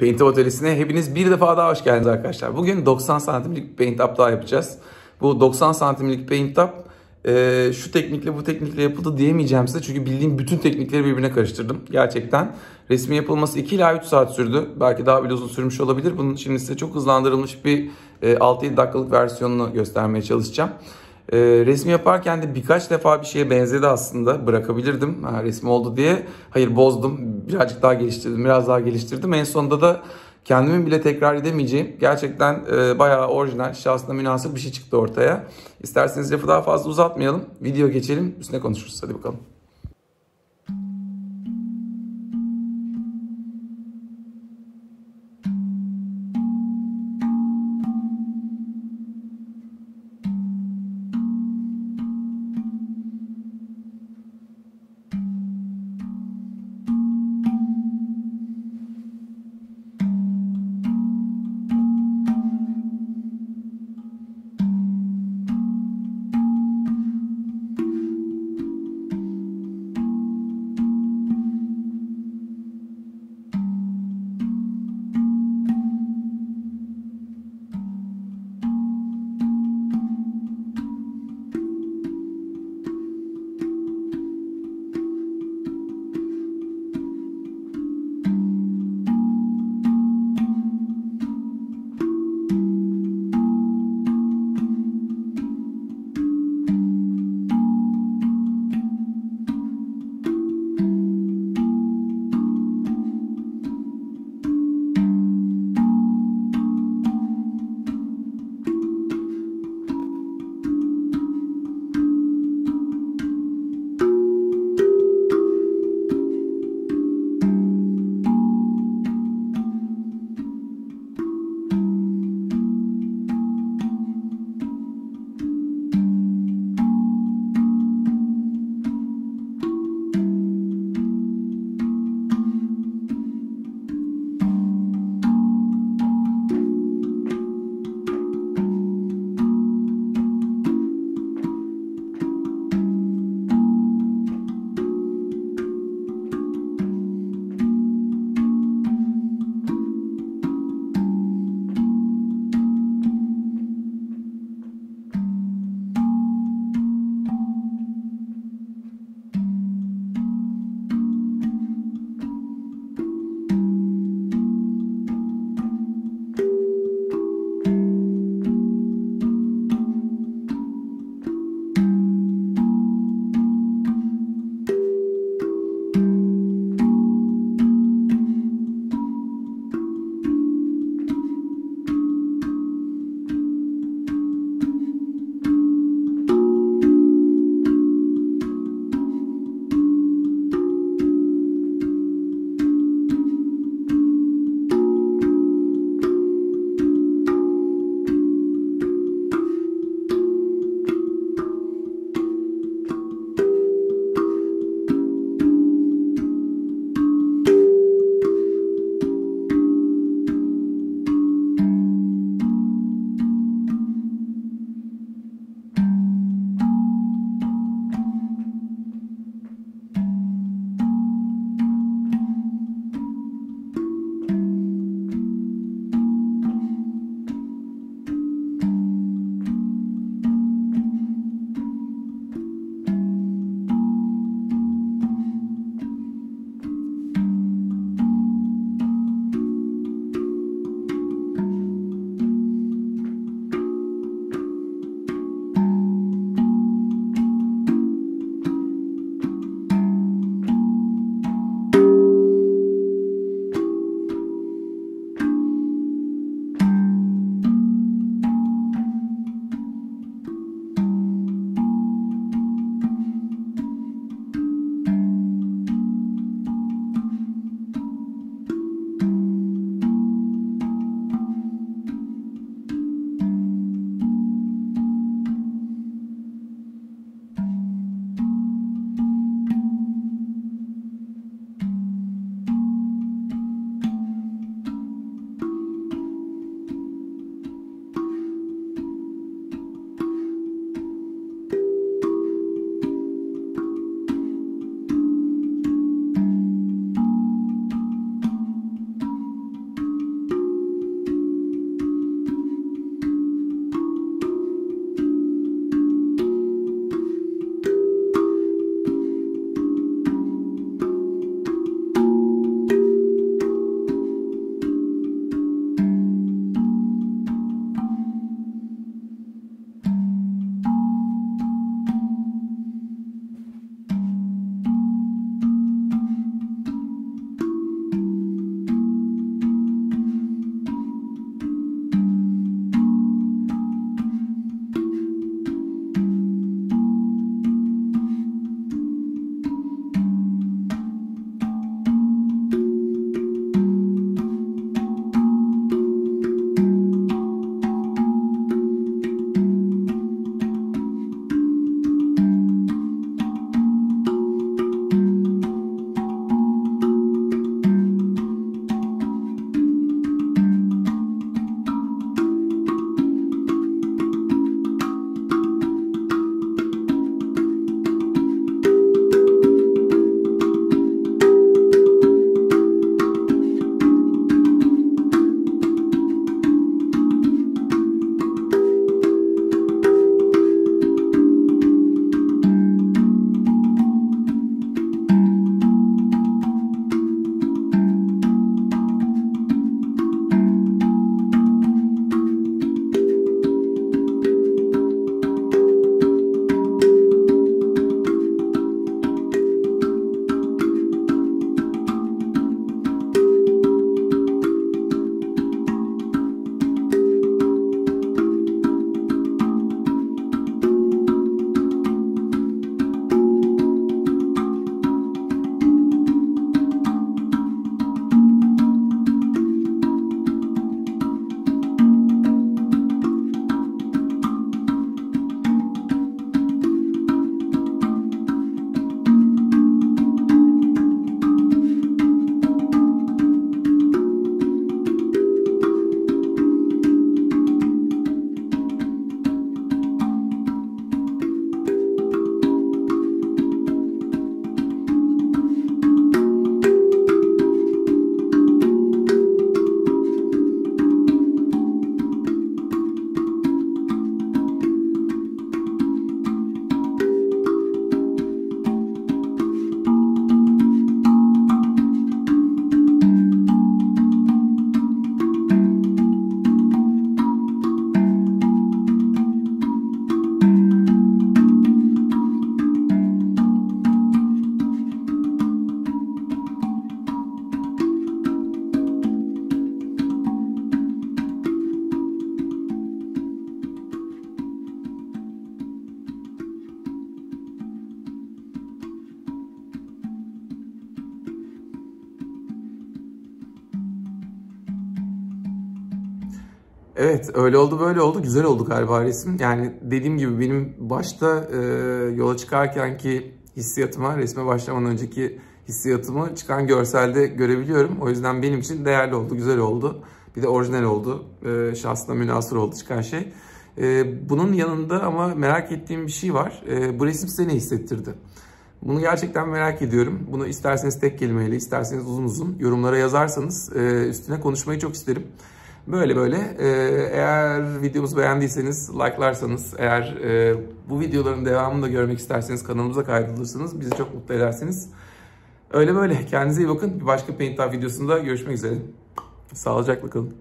Paint Up Atölyesi'ne hepiniz bir defa daha hoş geldiniz arkadaşlar. Bugün 90 santimlik Paint Up daha yapacağız. Bu 90 santimlik Paint Up şu teknikle bu teknikle yapıldı diyemeyeceğim size. Çünkü bildiğim bütün teknikleri birbirine karıştırdım. Gerçekten resmi yapılması 2 ila 3 saat sürdü. Belki daha bile uzun sürmüş olabilir. Bunun şimdi size çok hızlandırılmış bir 6-7 dakikalık versiyonunu göstermeye çalışacağım. Resmi yaparken de birkaç defa bir şeye benzedi aslında. Bırakabilirdim resmi oldu diye. Hayır, bozdum. Birazcık daha geliştirdim. Biraz daha geliştirdim. En sonunda da kendimin bile tekrar edemeyeceğim. Gerçekten bayağı orijinal, şahsına münasır bir şey çıktı ortaya. İsterseniz lafı daha fazla uzatmayalım. Video geçelim. Üstüne konuşuruz. Hadi bakalım. Evet, öyle oldu böyle oldu. Güzel oldu galiba resim. Yani dediğim gibi benim başta yola çıkarkenki hissiyatıma, resme başlamadan önceki hissiyatımı çıkan görselde görebiliyorum. O yüzden benim için değerli oldu, güzel oldu. Bir de orijinal oldu. Şahsına münhasır oldu çıkan şey. Bunun yanında ama merak ettiğim bir şey var. Bu resim size ne hissettirdi? Bunu gerçekten merak ediyorum. Bunu isterseniz tek kelimeyle, isterseniz uzun uzun yorumlara yazarsanız üstüne konuşmayı çok isterim. Böyle böyle. Eğer videomuzu beğendiyseniz like'larsanız, eğer bu videoların devamını da görmek isterseniz kanalımıza kaydolursanız bizi çok mutlu edersiniz. Öyle böyle. Kendinize iyi bakın. Bir başka Paint Up videosunda görüşmek üzere. Sağlıcakla kalın.